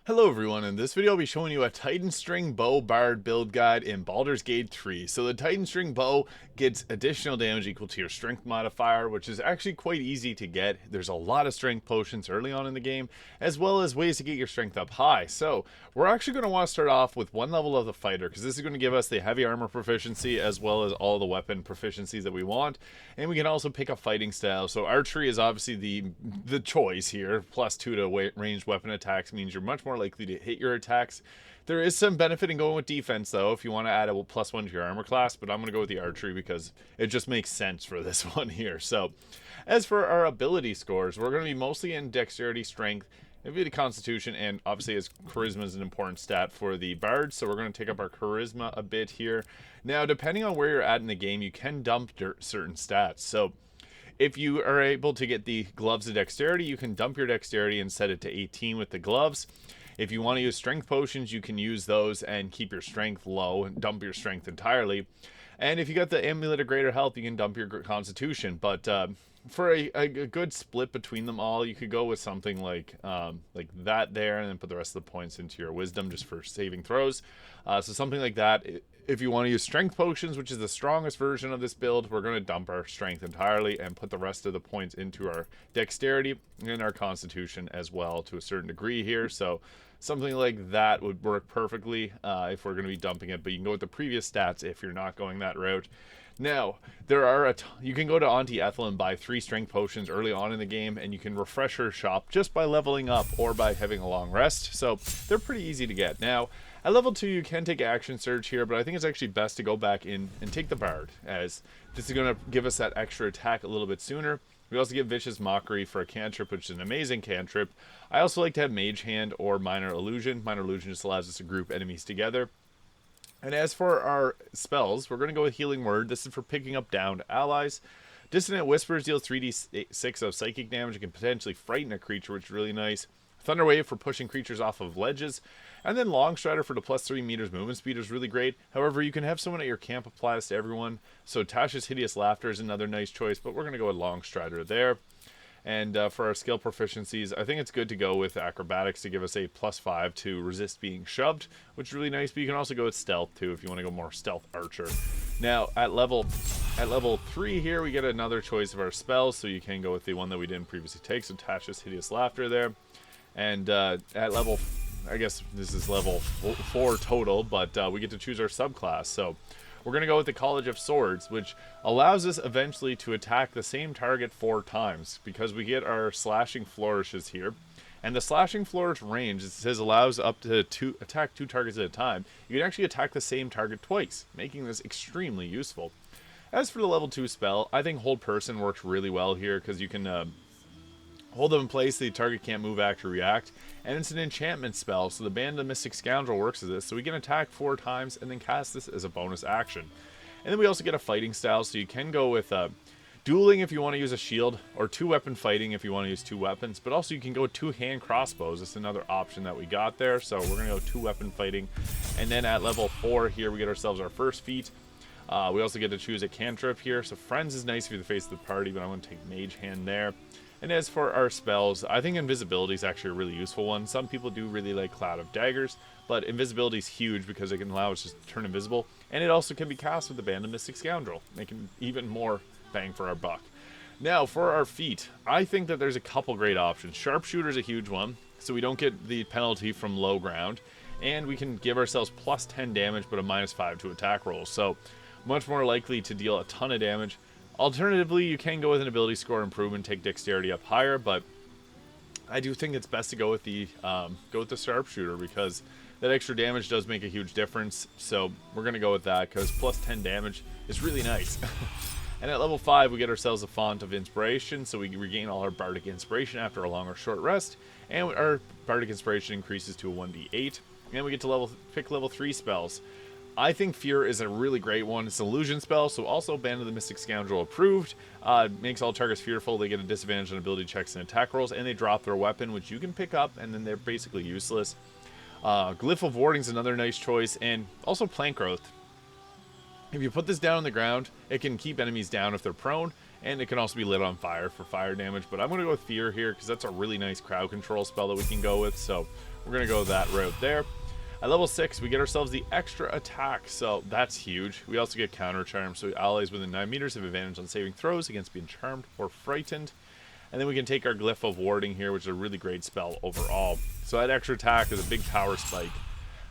Hello everyone, in this video I'll be showing you a Titanstring BOW BARD build guide in Baldur's Gate 3. So the Titanstring bow gets additional damage equal to your strength modifier, which is actually quite easy to get. There's a lot of strength potions early on in the game, as well as ways to get your strength up high. So we're actually going to want to start off with one level of the fighter, because this is going to give us the heavy armor proficiency as well as all the weapon proficiencies that we want. And we can also pick a fighting style. So archery is obviously the choice here. +2 to ranged weapon attacks means you're much more likely to hit your attacks. There is some benefit in going with defense though if you want to add a +1 to your armor class, but I'm going to go with the archery because it just makes sense for this one here. So as for our ability scores, we're going to be mostly in dexterity, strength, maybe constitution, and obviously as charisma is an important stat for the bard, so we're going to take up our charisma a bit here. Now depending on where you're at in the game, you can dump certain stats. So if you are able to get the gloves of dexterity, you can dump your dexterity and set it to 18 with the gloves. If you want to use strength potions, you can use those and keep your strength low and dump your strength entirely. And if you got the amulet of greater health, you can dump your constitution. But for a good split between them all, you could go with something like that there, and then put the rest of the points into your wisdom just for saving throws. So something like that. If you want to use strength potions, which is the strongest version of this build, we're going to dump our strength entirely and put the rest of the points into our dexterity and our constitution as well to a certain degree here. So something like that would work perfectly if we're going to be dumping it, but you can go with the previous stats if you're not going that route. Now, there are you can go to Auntie Ethel and buy 3 strength potions early on in the game, and you can refresh her shop just by leveling up or by having a long rest, so they're pretty easy to get. Now, at level 2, you can take action surge here, but I think it's actually best to go back in and take the bard, as this is going to give us that extra attack a little bit sooner. We also get Vicious Mockery for a cantrip, which is an amazing cantrip. I also like to have Mage Hand or Minor Illusion. Minor Illusion just allows us to group enemies together. And as for our spells, we're going to go with Healing Word. This is for picking up downed allies. Dissonant Whispers deals 3d6 of psychic damage. It can potentially frighten a creature, which is really nice. Thunder Wave for pushing creatures off of ledges. And then Long Strider for the +3 meters movement speed is really great. However, you can have someone at your camp apply this to everyone. So Tasha's Hideous Laughter is another nice choice, but we're going to go with Long Strider there. And for our skill proficiencies, I think it's good to go with Acrobatics to give us a +5 to resist being shoved, which is really nice. But you can also go with Stealth too if you want to go more Stealth Archer. Now at level 3 here, we get another choice of our spells, so you can go with the one that we didn't previously take. So Tasha's Hideous Laughter there. And at level, I guess this is level 4 total, but we get to choose our subclass. So we're going to go with the College of Swords, which allows us eventually to attack the same target 4 times, because we get our slashing flourishes here. And the slashing flourish range, it says, allows up to attack 2 targets at a time. You can actually attack the same target twice, making this extremely useful. As for the level 2 spell, I think Hold Person works really well here, because you can hold them in place, the target can't move, act, or react. And it's an enchantment spell, so the Band of the Mystic Scoundrel works as this, so we can attack 4 times and then cast this as a bonus action. And then we also get a fighting style, so you can go with dueling if you want to use a shield, or 2-weapon fighting if you want to use 2 weapons, but also you can go 2-hand crossbows. That's another option that we got there, so we're going to go 2-weapon fighting. And then at level 4 here, we get ourselves our first feat. We also get to choose a cantrip here, so Friends is nice if you're the face of the party, but I'm going to take Mage Hand there. And as for our spells, I think Invisibility is actually a really useful one. Some people do really like Cloud of Daggers, but Invisibility is huge because it can allow us to turn invisible. And it also can be cast with the Band of Mystic Scoundrel, making even more bang for our buck. Now, for our feat, I think that there's a couple great options. Sharpshooter is a huge one, so we don't get the penalty from low ground. And we can give ourselves +10 damage, but a -5 to attack rolls. So, much more likely to deal a ton of damage. Alternatively, you can go with an ability score improvement, take dexterity up higher, but I do think it's best to go with the sharpshooter, because that extra damage does make a huge difference. So we're going to go with that because +10 damage is really nice. And at level 5, we get ourselves a Font of Inspiration, so we regain all our Bardic Inspiration after a long or short rest, and our Bardic Inspiration increases to a 1d8, and we get to pick level 3 spells. I think Fear is a really great one. It's an illusion spell, so also Band of the Mystic Scoundrel approved. Makes all targets fearful. They get a disadvantage on ability checks and attack rolls, and they drop their weapon, which you can pick up, and then they're basically useless. Glyph of Warding is another nice choice, and also Plant Growth. If you put this down on the ground, it can keep enemies down if they're prone, and it can also be lit on fire for fire damage. But I'm going to go with Fear here, because that's a really nice crowd control spell that we can go with, so we're going to go that route there. At level 6, we get ourselves the extra attack, so that's huge. We also get counter charm, so allies within 9 meters have advantage on saving throws against being charmed or frightened. And then we can take our Glyph of Warding here, which is a really great spell overall. So that extra attack is a big power spike.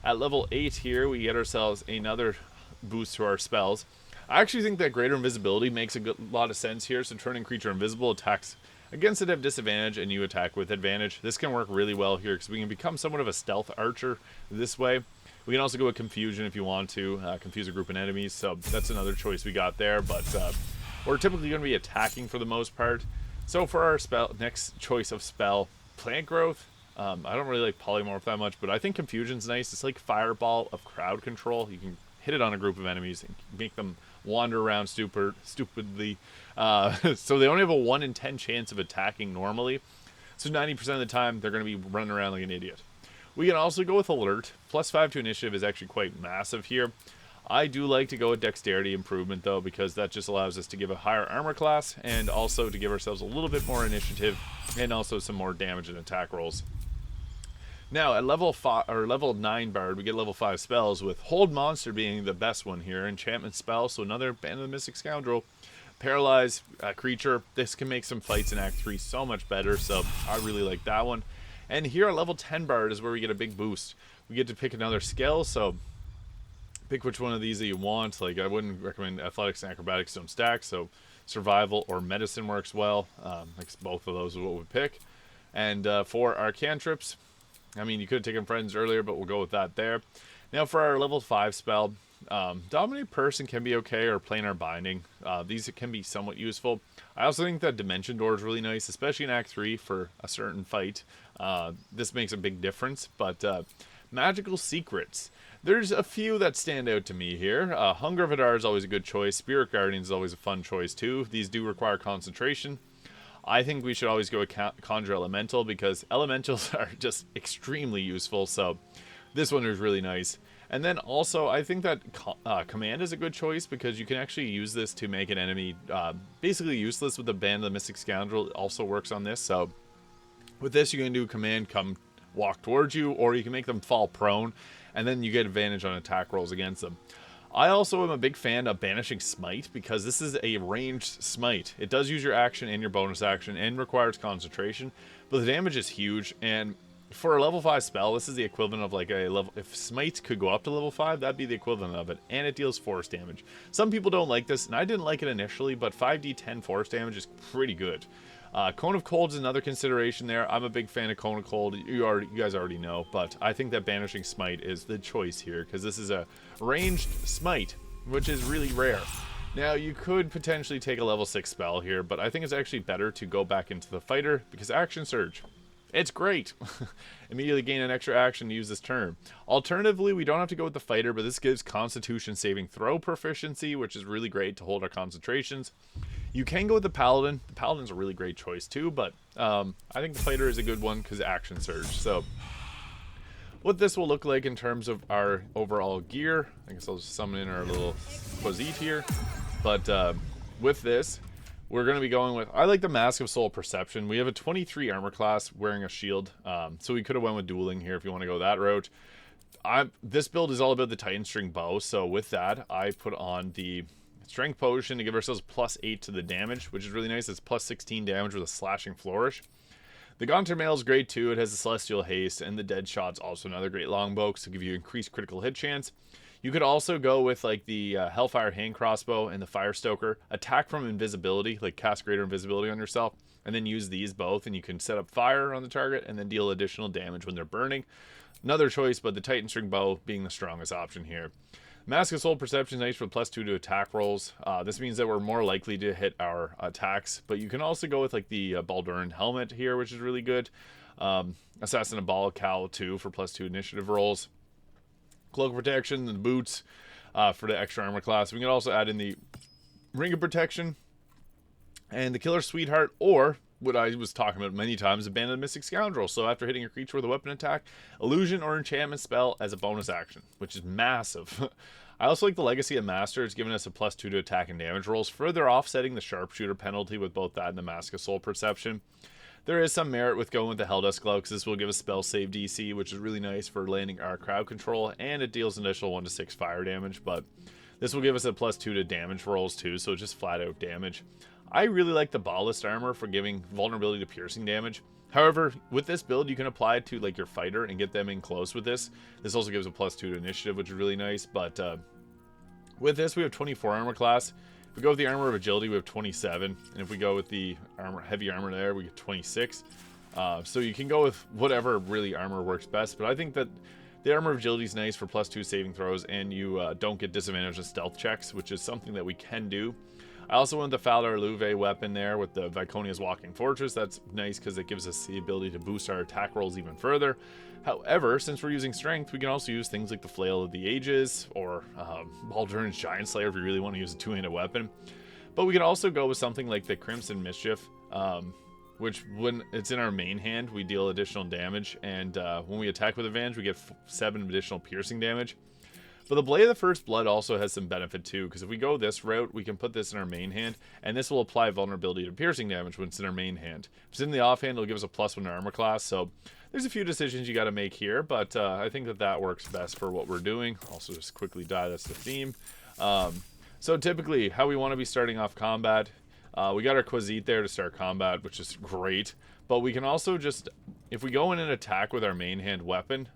At level 8 here, we get ourselves another boost to our spells. I actually think that greater invisibility makes a lot of sense here, so turning creature invisible, attacks against it have disadvantage and you attack with advantage. This can work really well here because we can become somewhat of a stealth archer this way. We can also go with confusion if you want to, confuse a group of enemies, so that's another choice we got there, but we're typically going to be attacking for the most part. So for our next choice of spell, plant growth, I don't really like polymorph that much, but I think confusion's nice. It's like fireball of crowd control. You can hit it on a group of enemies and make them wander around stupidly. So they only have a 1 in 10 chance of attacking normally. So 90% of the time, they're going to be running around like an idiot. We can also go with alert. +5 to initiative is actually quite massive here. I do like to go with dexterity improvement, though, because that just allows us to give a higher armor class and also to give ourselves a little bit more initiative and also some more damage and attack rolls. Now, at level 5 or level 9 bard, we get level 5 spells, with Hold Monster being the best one here. Enchantment spell, so another Band of the Mystic Scoundrel. Paralyze a creature. This can make some fights in Act 3 so much better, so I really like that one. And here at level 10 bard is where we get a big boost. We get to pick another skill, so pick which one of these that you want. Like, I wouldn't recommend athletics and acrobatics don't stack, so survival or medicine works well. Like both of those is what we pick. And for our cantrips, I mean, you could have taken friends earlier, but we'll go with that there. Now for our level 5 spell, Dominate Person can be okay, or Planar Binding. These can be somewhat useful. I also think that Dimension Door is really nice, especially in Act 3 for a certain fight. This makes a big difference, but Magical Secrets. There's a few that stand out to me here. Hunger of Hadar is always a good choice. Spirit Guardian is always a fun choice too. These do require concentration. I think we should always go with Conjure Elemental because elementals are just extremely useful, so this one is really nice. And then also, I think that Command is a good choice because you can actually use this to make an enemy basically useless with the Band of the Mystic Scoundrel. It also works on this, so with this you can do Command come walk towards you, or you can make them fall prone, and then you get advantage on attack rolls against them. I also am a big fan of Banishing Smite because this is a ranged smite. It does use your action and your bonus action and requires concentration, but the damage is huge, and for a level 5 spell, this is the equivalent of like a level... If Smite could go up to level 5, that'd be the equivalent of it, and it deals force damage. Some people don't like this, and I didn't like it initially, but 5d10 force damage is pretty good. Cone of Cold is another consideration there. I'm a big fan of Cone of Cold. You guys already know, but I think that Banishing Smite is the choice here because this is a ranged smite, which is really rare. Now, you could potentially take a level 6 spell here, but I think it's actually better to go back into the fighter because Action Surge. It's great. Immediately gain an extra action to use this turn. Alternatively, we don't have to go with the fighter, but this gives Constitution saving throw proficiency, which is really great to hold our concentrations. You can go with the Paladin. The Paladin's a really great choice too, but I think the fighter is a good one because Action Surge. So what this will look like in terms of our overall gear, I guess I'll just summon in our little Quasite here. But with this, we're going to be going with, I like the Mask of Soul Perception. We have a 23 armor class wearing a shield, so we could have went with dueling here if you want to go that route. This build is all about the Titanstring bow, so with that, I put on the Strength Potion to give ourselves +8 to the damage, which is really nice. It's +16 damage with a slashing flourish. The Gaunter Mail is great too. It has the Celestial Haste, and the Dead Shot's also another great longbow to give you increased critical hit chance. You could also go with like the Hellfire Hand Crossbow and the Fire Stoker. Attack from invisibility, like cast greater invisibility on yourself, and then use these both, and you can set up fire on the target and then deal additional damage when they're burning. Another choice, but the Titanstring bow being the strongest option here. Mask of Soul Perception is nice for +2 to attack rolls. This means that we're more likely to hit our attacks, but you can also go with like the Baldur helmet here, which is really good. Assassin of Ball Cowl too for +2 initiative rolls. Cloak of Protection and the boots for the extra armor class. We can also add in the Ring of Protection and the Killer Sweetheart, or what I was talking about many times, a Band of the Mystic Scoundrel. So after hitting a creature with a weapon attack, illusion or enchantment spell as a bonus action, which is massive. I also like the Legacy of Master. It's giving us a +2 to attack and damage rolls, further offsetting the sharpshooter penalty with both that and the Mask of Soul Perception. There is some merit with going with the Helldust Glove, because this will give us spell save DC, which is really nice for landing our crowd control, and it deals initial 1 to 6 fire damage, but this will give us a +2 to damage rolls too, so just flat out damage. I really like the Ballast Armor for giving vulnerability to piercing damage. However, with this build, you can apply it to like your fighter and get them in close with this. This also gives a +2 to initiative, which is really nice, but with this, we have 24 armor class. If we go with the armor of agility, we have 27, and if we go with the heavy armor there, we get 26. So you can go with whatever really armor works best, but I think that the armor of agility is nice for +2 saving throws, and you don't get disadvantage of stealth checks, which is something that we can do. I also went with the Falder Luve weapon there with the Viconia's Walking Fortress. That's nice because it gives us the ability to boost our attack rolls even further. However, since we're using strength, we can also use things like the Flail of the Ages or Baldur's Giant Slayer if we really want to use a two-handed weapon. But we can also go with something like the Crimson Mischief, which when it's in our main hand, we deal additional damage, and when we attack with advantage, we get 7 additional piercing damage. But the Blade of the First Blood also has some benefit too, because if we go this route, we can put this in our main hand, and this will apply vulnerability to piercing damage when it's in our main hand. If it's in the offhand, it'll give us a +1 armor class, so there's a few decisions you got to make here, but I think that works best for what we're doing. Also, just quickly die, that's the theme. So typically, how we want to be starting off combat, we got our Quasite there to start combat, which is great, but we can also just, if we go in and attack with our main hand weapon,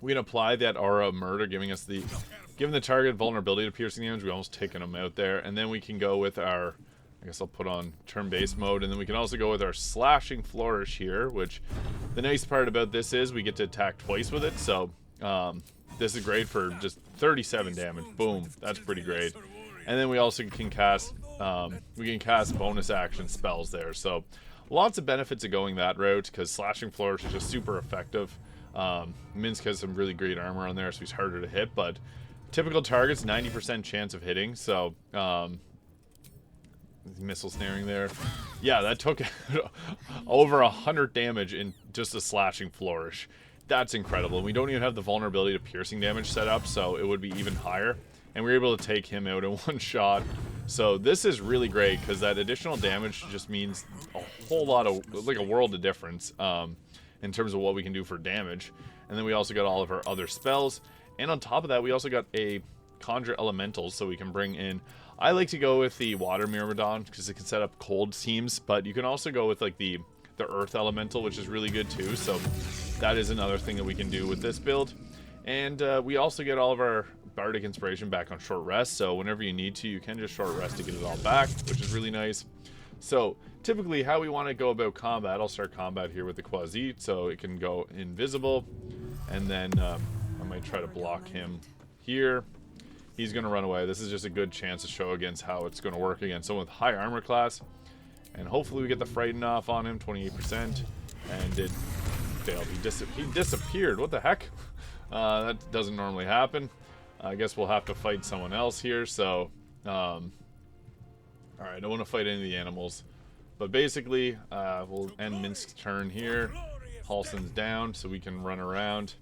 we can apply that Aura of Murder, giving the target vulnerability to piercing damage. We almost taken them out there, and then we can go with our, I guess I'll put on turn-based mode, and then we can also go with our Slashing Flourish here, which the nice part about this is we get to attack twice with it, so this is great for just 37 damage. Boom, that's pretty great. And then we also can cast bonus action spells there, so lots of benefits of going that route, because Slashing Flourish is just super effective. Minsk has some really great armor on there, so he's harder to hit, but typical targets, 90% chance of hitting, so missile snaring there. Yeah, that took over 100 damage in just a Slashing Flourish. That's incredible. We don't even have the vulnerability to piercing damage set up, so it would be even higher, and we were able to take him out in one shot. So this is really great, because that additional damage just means a whole lot of, like a world of difference in terms of what we can do for damage. And then we also got all of our other spells, and on top of that, we also got a Conjure Elementals, so we can bring in, I like to go with the Water Myrmidon, because it can set up cold teams, but you can also go with like the Earth Elemental, which is really good too, so that is another thing that we can do with this build. And we also get all of our Bardic Inspiration back on short rest, so whenever you need to, you can just short rest to get it all back, which is really nice. So typically how we want to go about combat, I'll start combat here with the Quasite, so it can go invisible, and then I might try to block him here. He's going to run away. This is just a good chance to show against how it's going to work against someone with high armor class, and hopefully we get the Frighten off on him, 28%, and it failed. He disappeared. What the heck? That doesn't normally happen. I guess we'll have to fight someone else here, so alright, I don't want to fight any of the animals, but basically we'll end Minsk's turn here. Halson's down, so we can run around.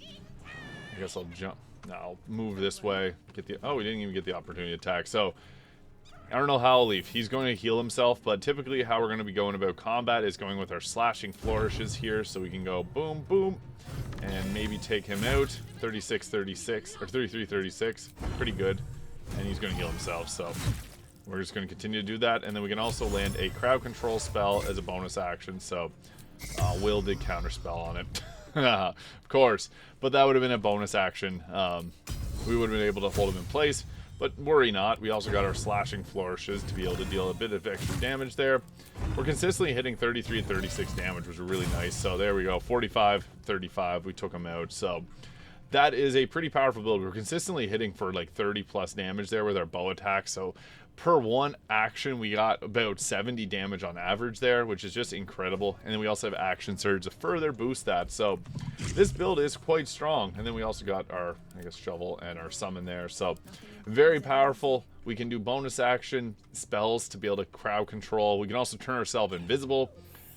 I guess I'll jump. No, I'll move this way. Oh, we didn't even get the opportunity to attack, so I don't know how I'll leave. He's going to heal himself, but typically how we're going to be going about combat is going with our Slashing Flourishes here, so we can go boom, boom, and maybe take him out. 36-36, or 33-36, pretty good, and he's going to heal himself, so we're just going to continue to do that. And then we can also land a crowd control spell as a bonus action, so Will did counterspell on it. Of course, but that would have been a bonus action. We would have been able to hold him in place, but worry not. We also got our Slashing Flourishes to be able to deal a bit of extra damage there. We're consistently hitting 33 and 36 damage, which is really nice. So there we go, 45-35, we took him out. So that is a pretty powerful build. We're consistently hitting for like 30 plus damage there with our bow attack. So per one action, we got about 70 damage on average there, which is just incredible. And then we also have Action Surge to further boost that. So this build is quite strong. And then we also got our, I guess, Shovel and our Summon there. So very powerful. We can do bonus action spells to be able to crowd control. We can also turn ourselves invisible.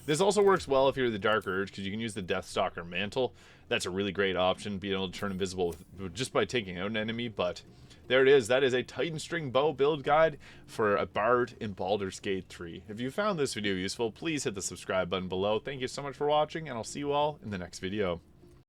This also works well if you're the Dark Urge, because you can use the Deathstalker Mantle. That's a really great option, being able to turn invisible just by taking out an enemy. But there it is. That is a Titanstring bow build guide for a Bard in Baldur's Gate 3. If you found this video useful, please hit the subscribe button below. Thank you so much for watching, and I'll see you all in the next video.